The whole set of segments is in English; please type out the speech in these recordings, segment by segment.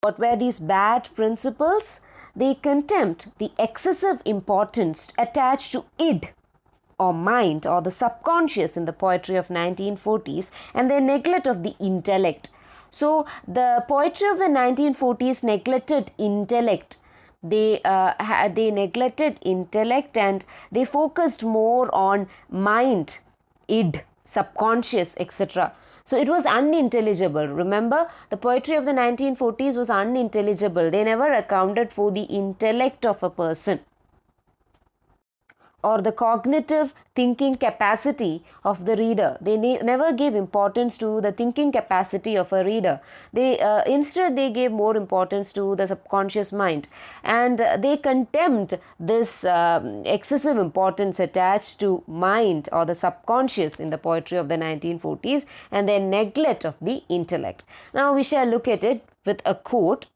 What were these bad principles? They contempt the excessive importance attached to id or mind or the subconscious in the poetry of 1940s, and their neglect of the intellect. So the poetry of the 1940s neglected intellect. They neglected intellect, and they focused more on mind, id, subconscious, etc. So it was unintelligible. Remember, the poetry of the 1940s was unintelligible. They never accounted for the intellect of a person or the cognitive thinking capacity of the reader. They never gave importance to the thinking capacity of a reader. Instead they gave more importance to the subconscious mind, and they contemned this excessive importance attached to mind or the subconscious in the poetry of the 1940s, and their neglect of the intellect. Now we shall look at it with a quote.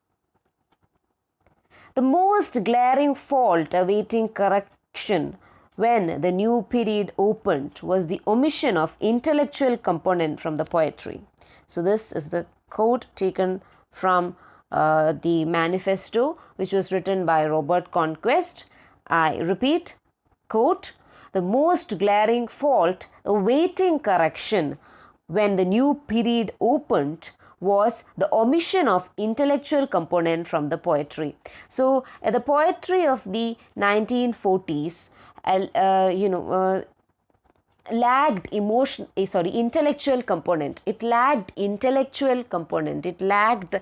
The most glaring fault awaiting correction when the new period opened was the omission of intellectual component from the poetry. So this is the quote taken from the manifesto, which was written by Robert Conquest. I repeat, quote, the most glaring fault awaiting correction when the new period opened was the omission of intellectual component from the poetry. So the poetry of the 1940s lagged intellectual component. It lagged intellectual component. It lagged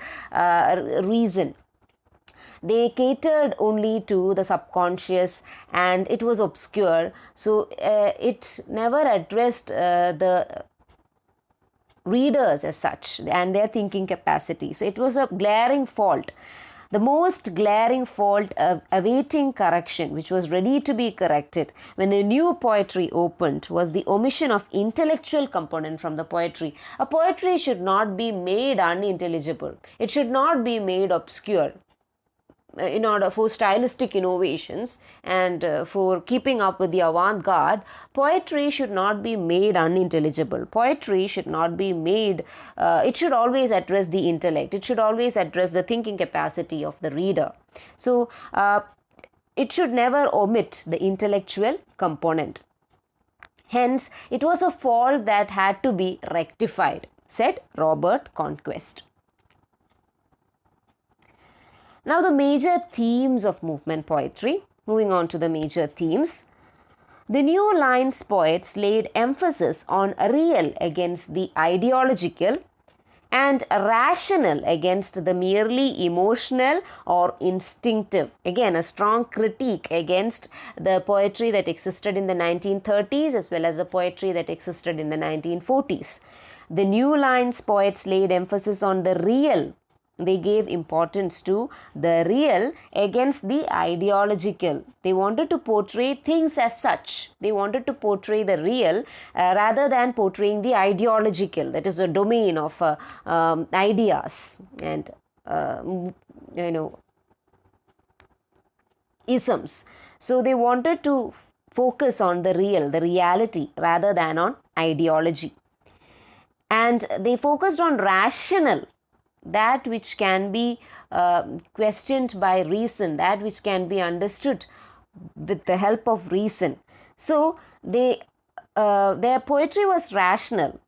reason. They catered only to the subconscious, and it was obscure. So it never addressed the readers as such and their thinking capacities. It was a glaring fault. The most glaring fault awaiting correction, which was ready to be corrected when the new poetry opened, was the omission of intellectual component from the poetry. A poetry should not be made unintelligible. It should not be made obscure. In order for stylistic innovations and for keeping up with the avant-garde, poetry should not be made unintelligible. Poetry should not be made, it should always address the intellect. It should always address the thinking capacity of the reader. So it should never omit the intellectual component. Hence, it was a fault that had to be rectified, said Robert Conquest. Now the major themes of movement poetry. Moving on to the major themes. The New Lines poets laid emphasis on real against the ideological and rational against the merely emotional or instinctive. Again, a strong critique against the poetry that existed in the 1930s as well as the poetry that existed in the 1940s. The New Lines poets laid emphasis on the real. They gave importance to the real against the ideological. They wanted to portray things as such. They wanted to portray the real rather than portraying the ideological. That is a domain of ideas and isms. So they wanted to focus on the real, the reality, rather than on ideology. And they focused on rational, that which can be questioned by reason, that which can be understood with the help of reason. So their poetry was rational,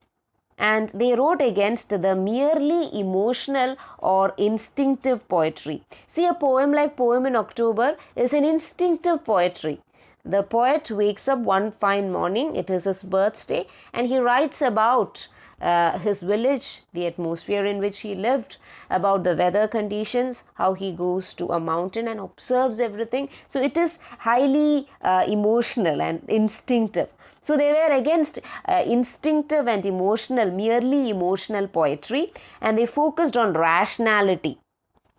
and they wrote against the merely emotional or instinctive poetry. See, a poem like Poem in October is an instinctive poetry. The poet wakes up one fine morning, it is his birthday, and he writes about his village, the atmosphere in which he lived, about the weather conditions, how he goes to a mountain and observes everything. So it is highly emotional and instinctive. So they were against instinctive and emotional, merely emotional poetry, and they focused on rationality.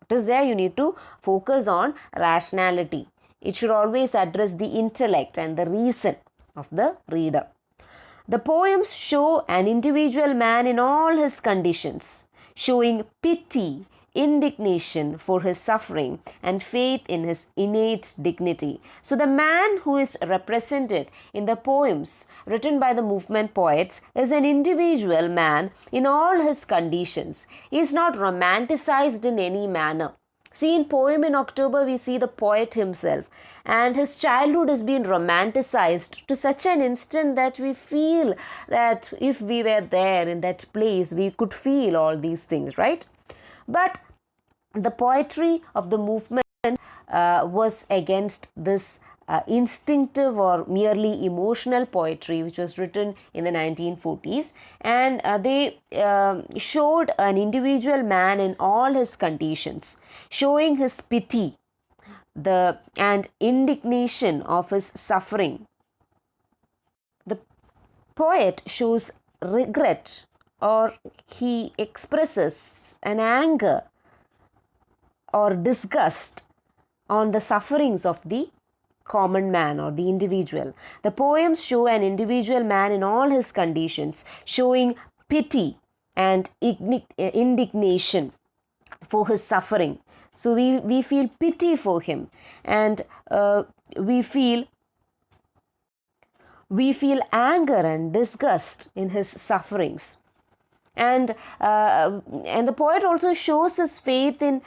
It is there you need to focus on rationality. It should always address the intellect and the reason of the reader. The poems show an individual man in all his conditions, showing pity, indignation for his suffering, and faith in his innate dignity. So, the man who is represented in the poems written by the movement poets is an individual man in all his conditions. He is not romanticized in any manner. See, in Poem in October, we see the poet himself, and his childhood has been romanticized to such an extent that we feel that if we were there in that place, we could feel all these things, right? But the poetry of the movement was against this instinctive or merely emotional poetry which was written in the 1940s, and they showed an individual man in all his conditions, showing his pity and indignation of his suffering. The poet shows regret, or he expresses an anger or disgust on the sufferings of the common man or the individual. The poems show an individual man in all his conditions, showing pity and indignation for his suffering. So we feel pity for him, and we feel anger and disgust in his sufferings. And the poet also shows his faith in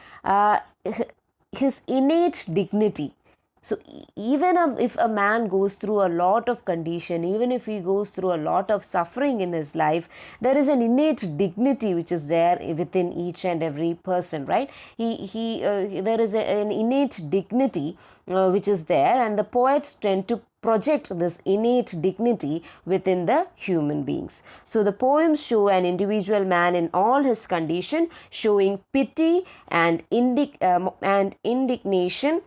his innate dignity. So even if a man goes through a lot of condition, even if he goes through a lot of suffering in his life, there is an innate dignity which is there within each and every person, right? There is an innate dignity which is there, and the poets tend to project this innate dignity within the human beings. So the poems show an individual man in all his condition, showing pity and indignation,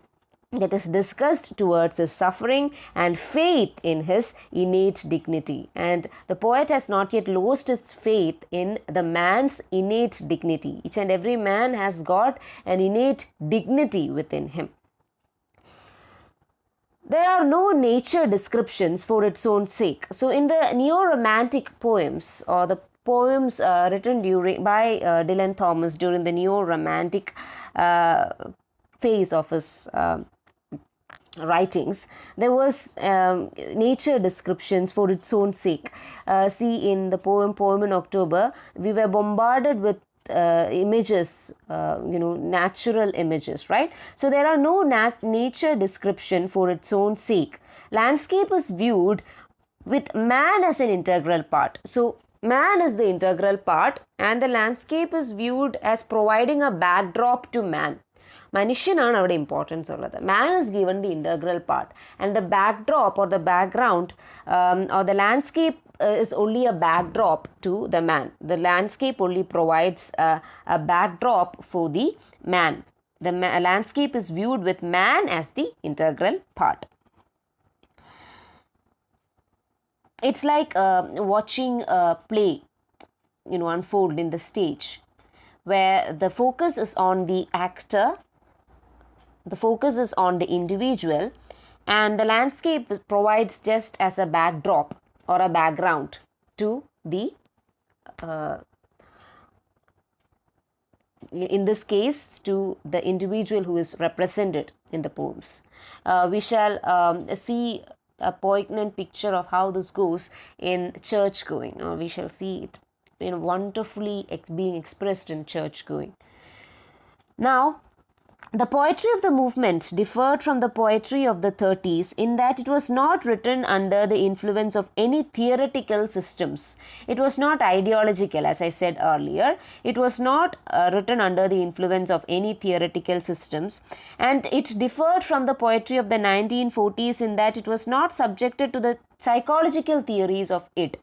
that is disgust towards his suffering, and faith in his innate dignity. And the poet has not yet lost his faith in the man's innate dignity. Each and every man has got an innate dignity within him. There are no nature descriptions for its own sake. So in the neo-romantic poems, or the poems written by Dylan Thomas during the neo-romantic phase of his writings, there was nature descriptions for its own sake. See, in the poem in October, we were bombarded with images, natural images, right? So there are no nature description for its own sake. Landscape is viewed with man as an integral part. So man is the integral part, and the landscape is viewed as providing a backdrop to man. മനുഷ്യനാണ് അവിടെ importance ഉള്ളത്. Man is given the integral part, and the backdrop or the background or the landscape is only a backdrop to the man. The landscape only provides a backdrop for the man. The landscape is viewed with man as the integral part. It's like watching a play, unfold in the stage, where the focus is on the actor, the focus is on the individual, and the landscape provides just as a backdrop or a background to the in this case to the individual who is represented in the poems. We shall see a poignant picture of how this goes in church going. We shall see it wonderfully being expressed in church going. Now, the poetry of the movement differed from the poetry of the 30s in that it was not written under the influence of any theoretical systems. It was not ideological, as I said earlier. It was not written under the influence of any theoretical systems, and it differed from the poetry of the 1940s in that it was not subjected to the psychological theories of it.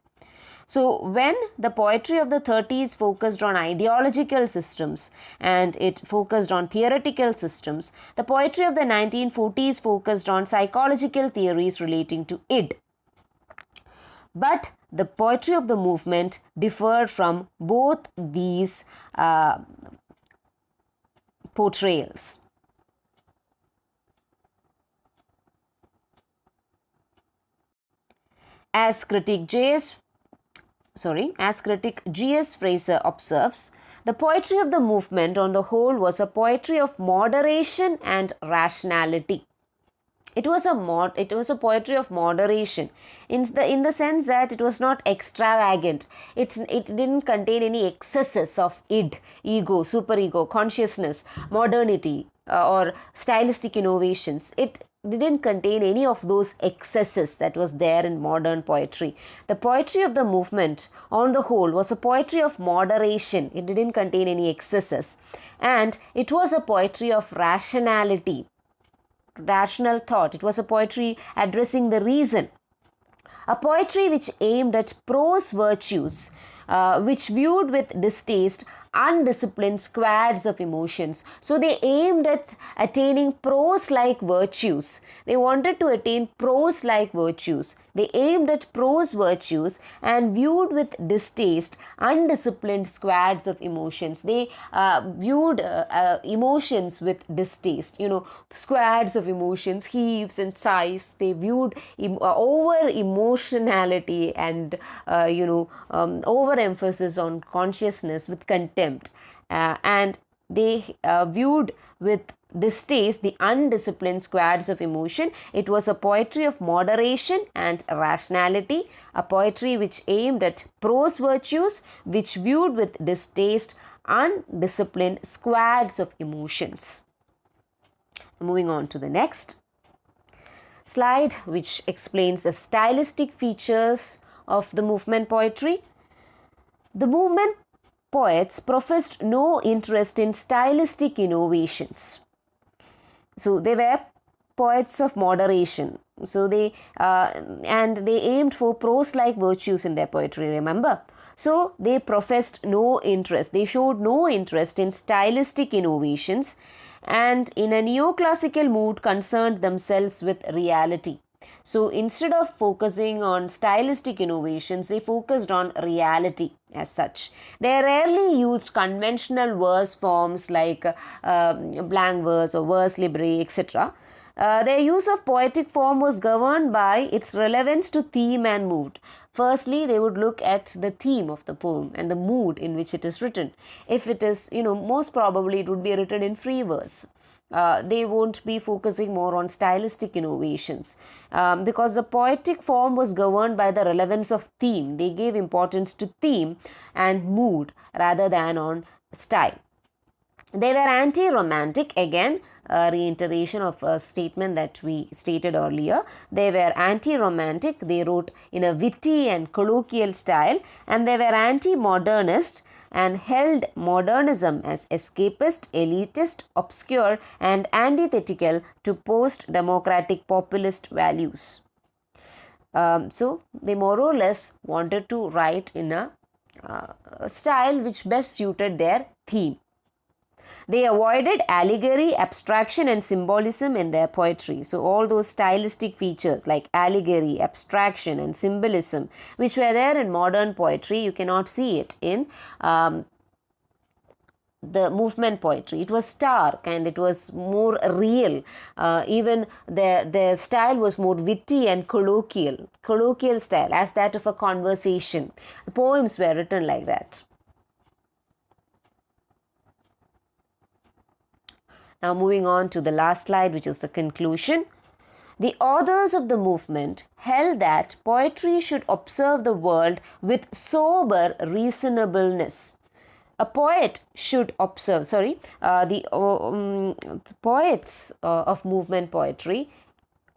So when the poetry of the 30s focused on ideological systems and it focused on theoretical systems, the poetry of the 1940s focused on psychological theories relating to id. But the poetry of the movement differed from both these portrayals. As critic G.S. Fraser observes, The poetry of the movement on the whole was a poetry of moderation and rationality. It was a poetry of moderation in the sense that it was not extravagant. It didn't contain any excesses of ego, superego, consciousness, modernity, or stylistic innovations. It didn't contain any of those excesses that was there in modern poetry. The poetry of the movement on the whole was a poetry of moderation. It didn't contain any excesses, and it was a poetry of rationality, rational thought. It was a poetry addressing the reason, a poetry which aimed at prose virtues, which viewed with distaste undisciplined squads of emotions. So they aimed at attaining prose-like virtues. They wanted to attain prose-like virtues. They aimed at prose virtues and viewed with distaste undisciplined squads of emotions. They viewed emotions with distaste. Squads of emotions, heaves and sighs. They viewed over emotionality and overemphasis on consciousness with contempt, and they viewed with distaste the undisciplined squads of emotion. It was a poetry of moderation and rationality, a poetry which aimed at prose virtues, which viewed with distaste undisciplined squads of emotions. Moving on to the next slide, which explains the stylistic features of the movement poetry. The movement poets professed no interest in stylistic innovations. So they were poets of moderation. So they aimed for prose-like virtues in their poetry, remember? So they professed no interest. They showed no interest in stylistic innovations, and in a neoclassical mood concerned themselves with reality. So instead of focusing on stylistic innovations, they focused on reality as such. They rarely used conventional verse forms like blank verse or verse libre, etc. Their use of poetic form was governed by its relevance to theme and mood. Firstly, they would look at the theme of the poem and the mood in which it is written. If it is, most probably it would be written in free verse. They won't be focusing more on stylistic innovations because the poetic form was governed by the relevance of theme. They gave importance to theme and mood rather than on style. They were anti-romantic, again a reiteration of a statement that we stated earlier. They were anti-romantic, they wrote in a witty and colloquial style, and they were anti-modernist and held modernism as escapist, elitist, obscure and antithetical to post-democratic populist values. So they more or less wanted to write in a style which best suited their theme. They avoided allegory, abstraction and symbolism in their poetry. So all those stylistic features like allegory, abstraction and symbolism which were there in modern poetry, you cannot see it in the movement poetry. It was stark and it was more real. Even their style was more witty and colloquial style, as that of a conversation. The poems were written like that. Now moving on to the last slide, which is the conclusion. The authors of the movement held that poetry should observe the world with sober reasonableness. A poet should observe, the poets of movement poetry,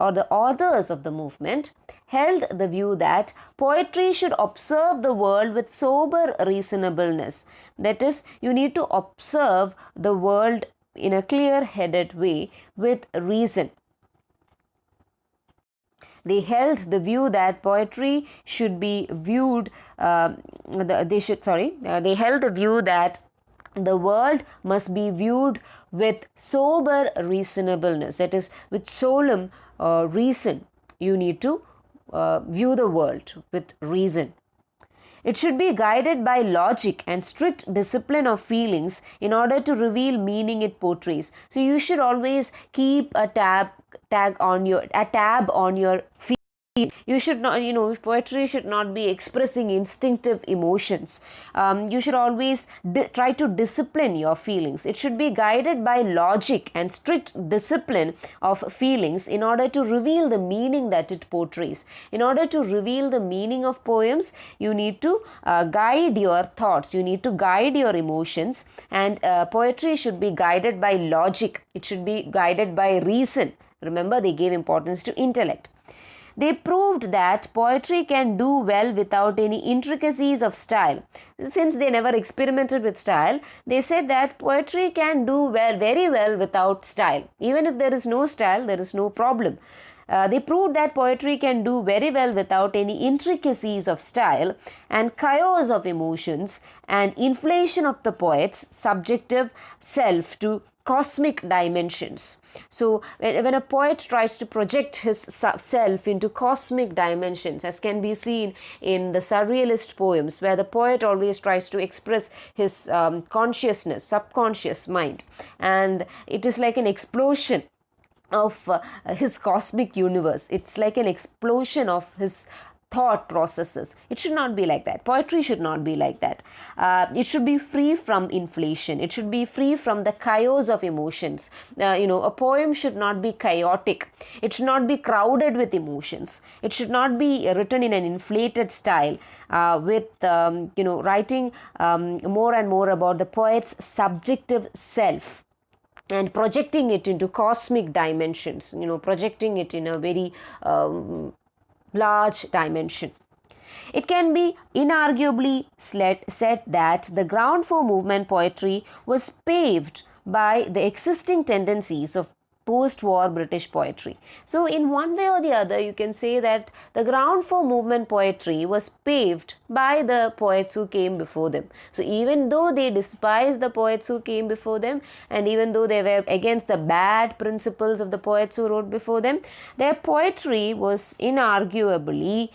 or the authors of the movement, held the view that poetry should observe the world with sober reasonableness. That is, you need to observe the world in a clear-headed way with reason. They held the view that poetry should be viewed, they held the view that the world must be viewed with sober reasonableness. That is, with solemn reason. You need to view the world with reason. It should be guided by logic and strict discipline of feelings in order to reveal meaning it portrays. So you should always keep a tab on your You should not, poetry should not be expressing instinctive emotions. You should always try to discipline your feelings. It should be guided by logic and strict discipline of feelings in order to reveal the meaning that it portrays. In order to reveal the meaning of poems, you need to guide your thoughts, you need to guide your emotions, and poetry should be guided by logic. It should be guided by reason. Remember, they gave importance to intellect. They proved that poetry can do well without any intricacies of style. Since they never experimented with style, they said that poetry can do well, very well without style. Even if there is no style, there is no problem. They proved that poetry can do very well without any intricacies of style and chaos of emotions and inflation of the poet's subjective self to cosmic dimensions. So when a poet tries to project his self into cosmic dimensions, as can be seen in the surrealist poems, where the poet always tries to express his consciousness, subconscious mind, and it is like an explosion of his cosmic universe. It's like an explosion of his thought processes. It should not be like that. Poetry should not be like that. It should be free from inflation. It should be free from the chaos of emotions. A poem should not be chaotic. It should not be crowded with emotions. It should not be written in an inflated style with writing more and more about the poet's subjective self and projecting it into cosmic dimensions, projecting it in a very large dimension. It can be inarguably said that the ground for movement poetry was paved by the existing tendencies of post-war British poetry. So in one way or the other, you can say that the ground for movement poetry was paved by the poets who came before them. So even though they despised the poets who came before them, and even though they were against the bad principles of the poets who wrote before them, their poetry was inarguably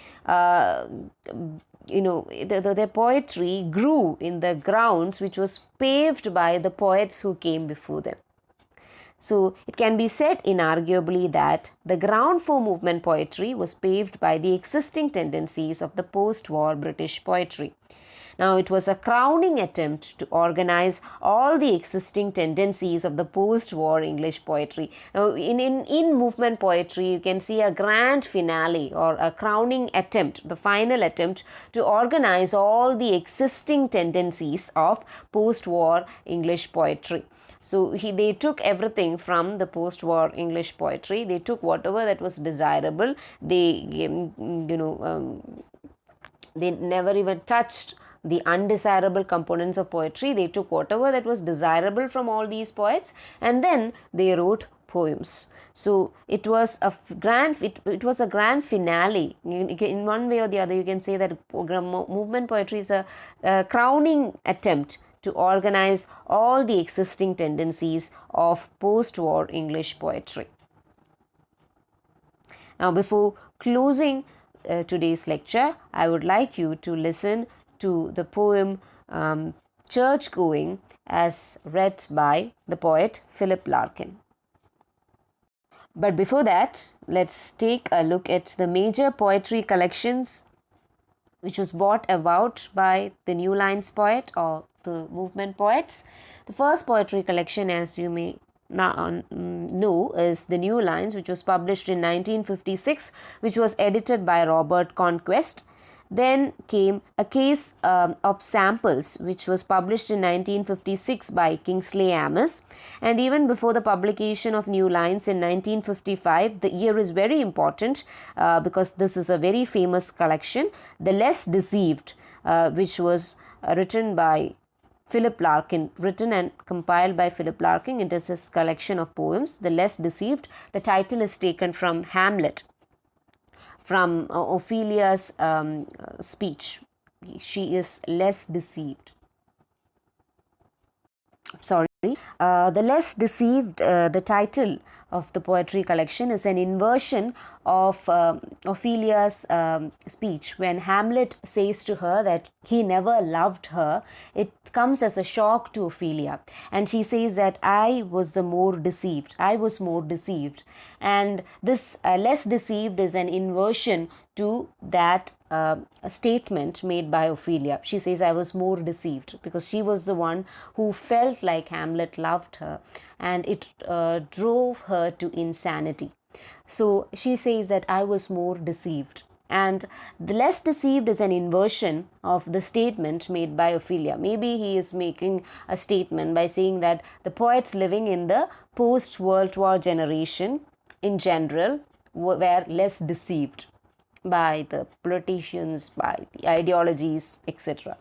their poetry grew in the grounds which was paved by the poets who came before them. So it can be said inarguably that the ground for movement poetry was paved by the existing tendencies of the post-war British poetry. Now, it was a crowning attempt to organize all the existing tendencies of the post-war English poetry. Now, in movement poetry, you can see a grand finale or a crowning attempt, the final attempt to organize all the existing tendencies of post-war English poetry. So they took everything from the post-war English poetry. They took whatever that was desirable. They never even touched the undesirable components of poetry. They took whatever that was desirable from all these poets, and then they wrote poems. So it was a grand finale. In one way or the other, you can say that movement poetry is a crowning attempt to organize all the existing tendencies of post-war English poetry. Now, before closing today's lecture, I would like you to listen to the poem Church Going as read by the poet Philip Larkin. But before that, let's take a look at the major poetry collections which was brought about by the New Lines poet or the movement poets. The first poetry collection, as you may now know, is The New Lines, which was published in 1956, which was edited by Robert Conquest. Then came A Case of Samples, which was published in 1956 by Kingsley Amis. And even before the publication of New Lines in 1955, the year is very important because this is a very famous collection, The Less Deceived, which was written by Philip Larkin, written and compiled by Philip Larkin. It is his collection of poems, The Less Deceived. The title is taken from Hamlet, from Ophelia's speech. She is less deceived. Sorry. The Less Deceived, the title of the poetry collection is an inversion of Ophelia's speech. When Hamlet says to her that he never loved her, it comes as a shock to Ophelia, and she says that I was more deceived. And this less deceived is an inversion to that statement made by Ophelia. She says, I was more deceived, because she was the one who felt like Hamlet loved her, and it drove her to insanity. So she says that I was more deceived. And the less deceived is an inversion of the statement made by Ophelia. Maybe he is making a statement by saying that the poets living in the post-World War generation in general were less deceived by the politicians, by the ideologies, etc.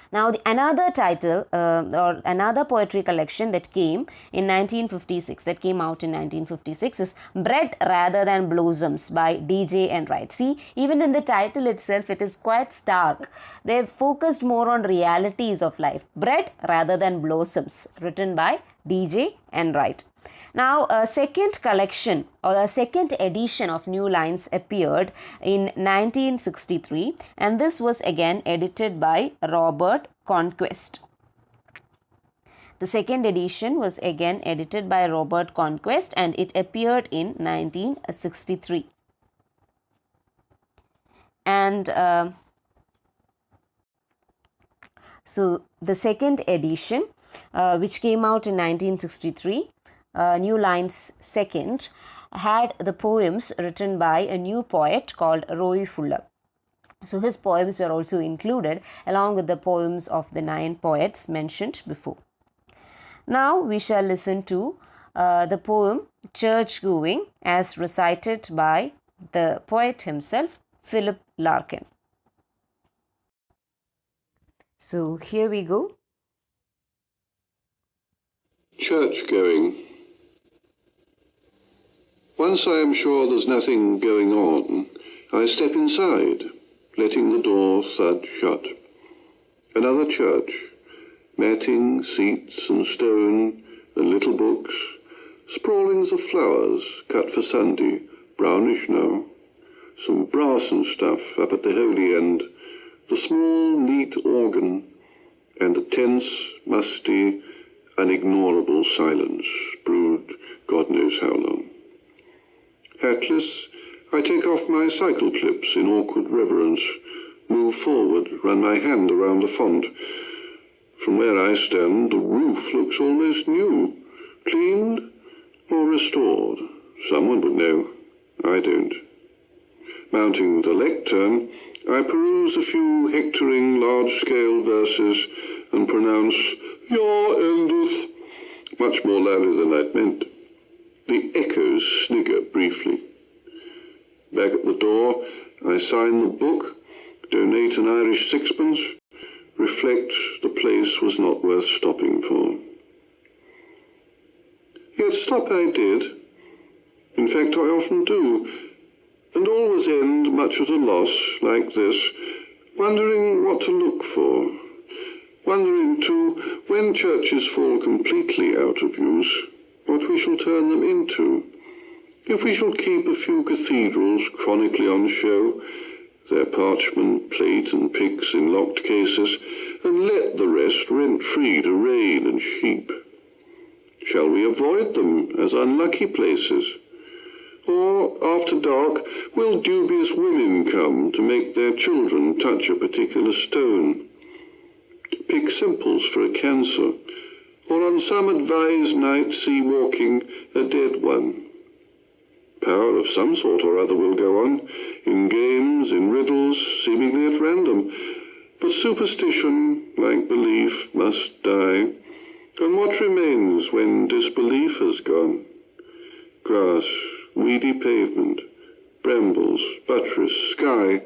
Now, another title or another poetry collection that came in 1956, that came out in 1956 is Bread Rather Than Blossoms by D.J. Enright. See, even in the title itself, it is quite stark. They've focused more on realities of life. Bread Rather Than Blossoms, written by D.J. Enright. Now, a second collection or a second edition of New Lines appeared in 1963, and this was again edited by Robert Conquest. The second edition was again edited by Robert Conquest, and it appeared in 1963. And so the second edition, which came out in 1963, New Lines second, had the poems written by a new poet called Roy Fuller. So his poems were also included along with the poems of the 9 poets mentioned before. Now we shall listen to the poem Church Going as recited by the poet himself, Philip Larkin. So here we go. Church going. Once I am sure there's nothing going on, I step inside, letting the door thud shut. Another church, matting, seats and stone and little books, sprawlings of flowers cut for Sunday, brownish now, some brass and stuff up at the holy end, the small neat organ, and the tense, musty, unignorable silence brewed God knows how long. Hatless, I take off my cycle clips in awkward reverence, move forward, run my hand around the font. From where I stand, the roof looks almost new, cleaned or restored. Someone would know. I don't. Mounting the lectern, I peruse a few hectoring large-scale verses and pronounce, "Yah endeth," much more loudly than I'd meant. The echoes snigger briefly. Back at the door, I sign the book, donate an Irish sixpence, reflect the place was not worth stopping for. Yet stop I did. In fact, I often do, and always end much at a loss, like this, wondering what to look for. Wondering, too, when churches fall completely out of use, what we shall turn them into. If we shall keep a few cathedrals chronically on show, their parchment, plate and pyx in locked cases, and let the rest rent-free to rain and sheep. Shall we avoid them as unlucky places? Or, after dark, will dubious women come to make their children touch a particular stone? Pick simples for a cancer, or on some advised night see walking a dead one. Power of some sort or other will go on, in games, in riddles, seemingly at random. But superstition, like belief, must die. And what remains when disbelief has gone? Grass, weedy pavement, brambles, buttress, sky,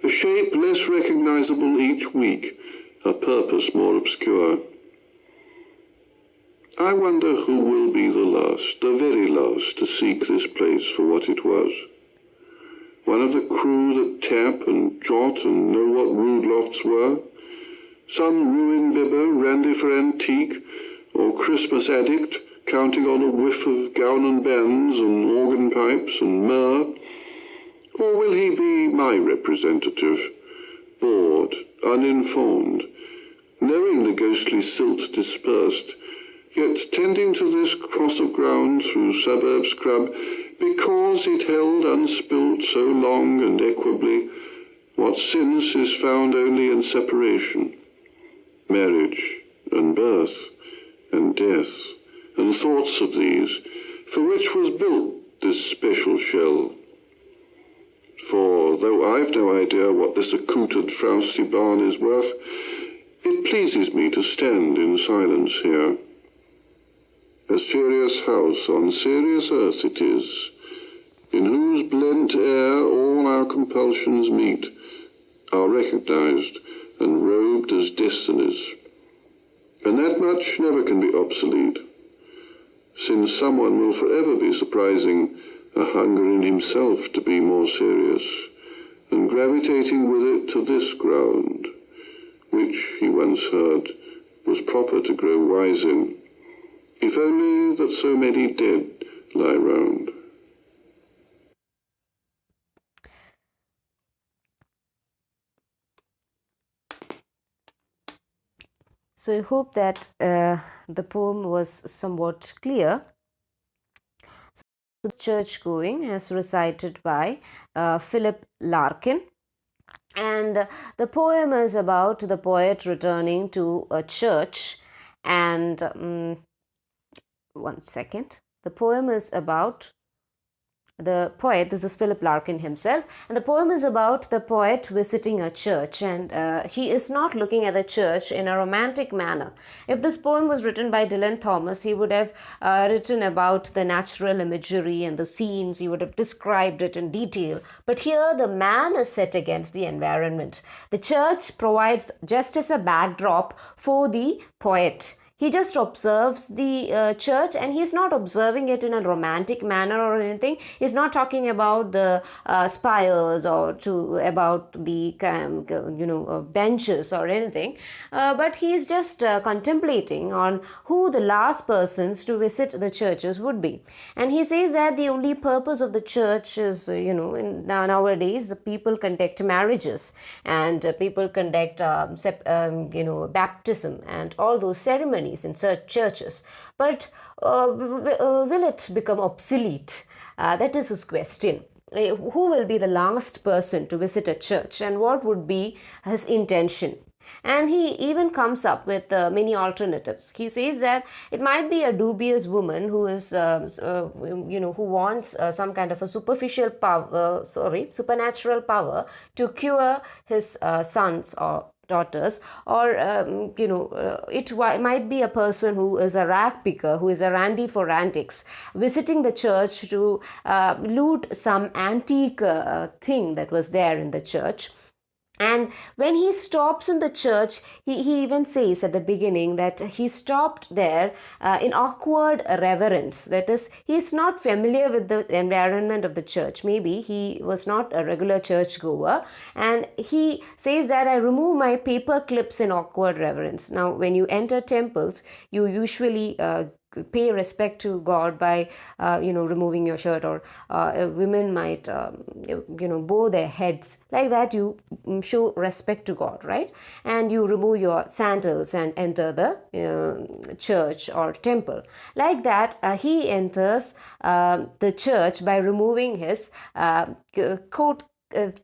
a shape less recognizable each week, a purpose more obscure. I wonder who will be the last, the very last, to seek this place for what it was. One of the crew that tap and jot and know what rude lofts were? Some ruin bibber, randy for antique, or Christmas addict, counting on a whiff of gown and bands and organ pipes and myrrh? Or will he be my representative, bored, uninformed, knowing the ghostly silt dispersed, yet tending to this cross of ground through suburb scrub, because it held unspilt so long and equably what since is found only in separation, marriage and birth and death, and thoughts of these, for which was built this special shell. For though I've no idea what this accoutred frowsy barn is worth, it pleases me to stand in silence here. A serious house on serious earth it is, in whose blent air all our compulsions meet, are recognized and robed as destinies. And that much never can be obsolete, since someone will forever be surprising a hunger in himself to be more serious, and gravitating with it to this ground, which, he once heard, was proper to grow wise in, if only that so many dead lie round. So I hope that the poem was somewhat clear. So church going as recited by Philip Larkin. And the poem is about the poet returning to a church. And one second. The poem is about the poet. This is Philip Larkin himself, and the poem is about the poet visiting a church, and he is not looking at the church in a romantic manner. If this poem was written by Dylan Thomas, he would have written about the natural imagery and the scenes. He would have described it in detail. But here the man is set against the environment. The church provides just as a backdrop for the poet. He just observes the church, and he's not observing it in a romantic manner or anything. He's not talking about the spires or about the benches or anything, but he's just contemplating on who the last persons to visit the churches would be. And he says that the only purpose of the church is, nowadays people conduct marriages, and people conduct baptism and all those ceremonies in churches. But will it become obsolete? That is his question. Who will be the last person to visit a church, and what would be his intention? And he even comes up with many alternatives. He says that it might be a dubious woman who is, who wants some kind of a supernatural power to cure his sons or daughters, or it might be a person who is a rag picker, who is a randy for antics, visiting the church to loot some antique thing that was there in the church. And when he stops in the church, he even says at the beginning that he stopped there in awkward reverence. That is, he's not familiar with the environment of the church. Maybe he was not a regular churchgoer. And he says that I remove my paper clips in awkward reverence. Now, when you enter temples, you usually pay respect to God by removing your shirt, or women might bow their heads like that. You show respect to God, right? And you remove your sandals and enter the church or temple. Like that, he enters the church by removing his coat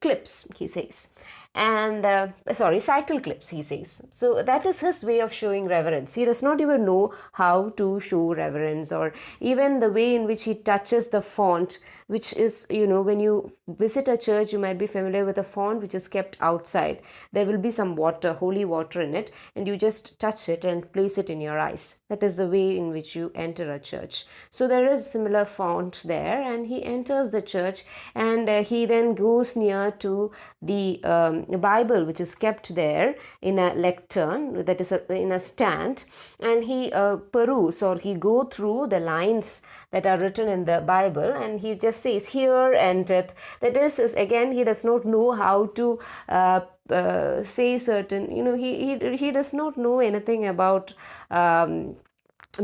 clips, he says. And cycle clips, he says. So that is his way of showing reverence. He does not even know how to show reverence, or even the way in which he touches the font, which is, when you visit a church, you might be familiar with a font which is kept outside. There will be some water, holy water in it, and you just touch it and place it in your eyes. That is the way in which you enter a church. So there is similar font there, and he enters the church, and he then goes near to the Bible, which is kept there in a lectern, that is in a stand, and he peruse, or he go through the lines that are written in the Bible, and he just says, here endeth. That is again, he does not know how to say certain, he does not know anything about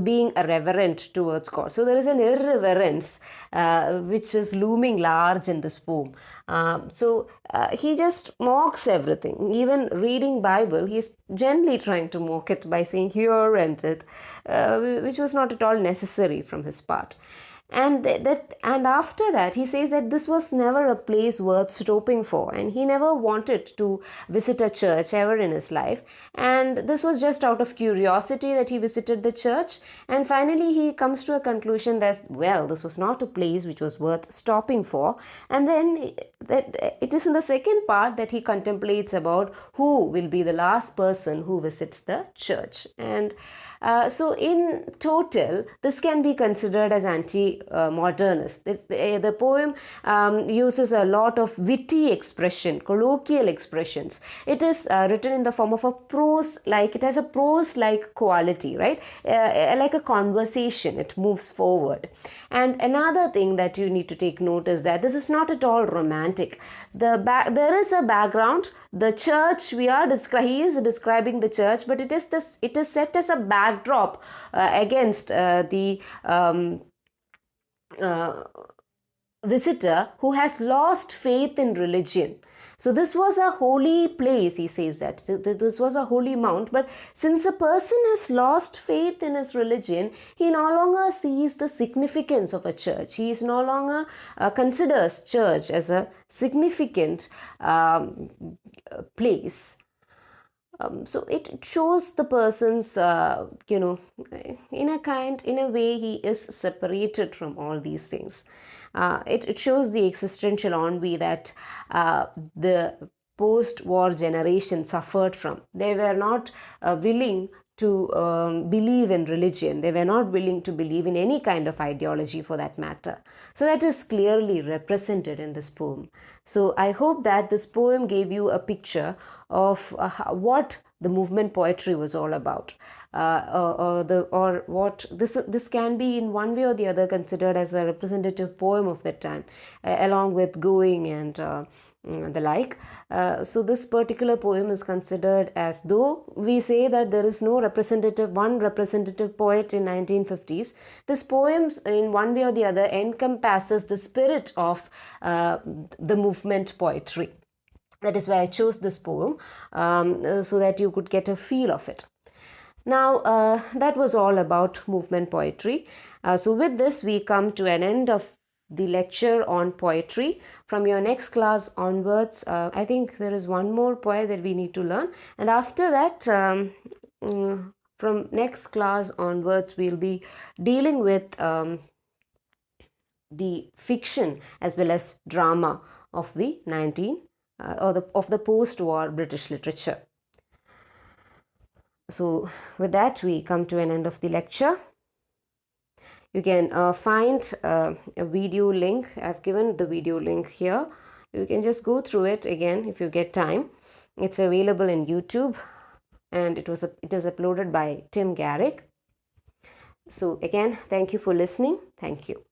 being irreverent towards God. So there is an irreverence which is looming large in this poem. He just mocks everything. Even reading Bible, he's gently trying to mock it by saying here and it, which was not at all necessary from his part. And after that he says that this was never a place worth stopping for, and he never wanted to visit a church ever in his life, and this was just out of curiosity that he visited the church. And finally he comes to a conclusion that, well, this was not a place which was worth stopping for. And then that it is in the second part that he contemplates about who will be the last person who visits the church. And so in total, this can be considered as anti-modernist. The poem uses a lot of witty expression, colloquial expressions. It is written in the form of a prose-like, it has a prose-like quality, right? Like a conversation, it moves forward. And another thing that you need to take note is that this is not at all romantic. There is a background. The church he is describing the church, but it is set as a backdrop against the visitor who has lost faith in religion. So this was a holy place, he says that this was a holy mount, but since a person has lost faith in his religion, he no longer sees the significance of a church. He is no longer considers church as a significant place. So it shows the person's, in a way he is separated from all these things. It shows the existential ennui that the post-war generation suffered from. They were not willing to believe in religion. They were not willing to believe in any kind of ideology for that matter. So that is clearly represented in this poem. So I hope that this poem gave you a picture of what the movement poetry was all about. This can be in one way or the other considered as a representative poem of that time, along with Going and the like. So this particular poem is considered as, though we say that there is no one representative poet in 1950s, this poem in one way or the other encompasses the spirit of the movement poetry. That is why I chose this poem, so that you could get a feel of it. Now, that was all about movement poetry. So with this, we come to an end of the lecture on poetry. From your next class onwards, I think there is one more poet that we need to learn. And after that, from next class onwards, we'll be dealing with the fiction as well as drama of the of the post-war British literature. So with that, we come to an end of the lecture. You can find a video link. I've given the video link here. You can just go through it again if you get time. It's available in YouTube, and it is uploaded by Tim Garrick. So again, thank you for listening. Thank you.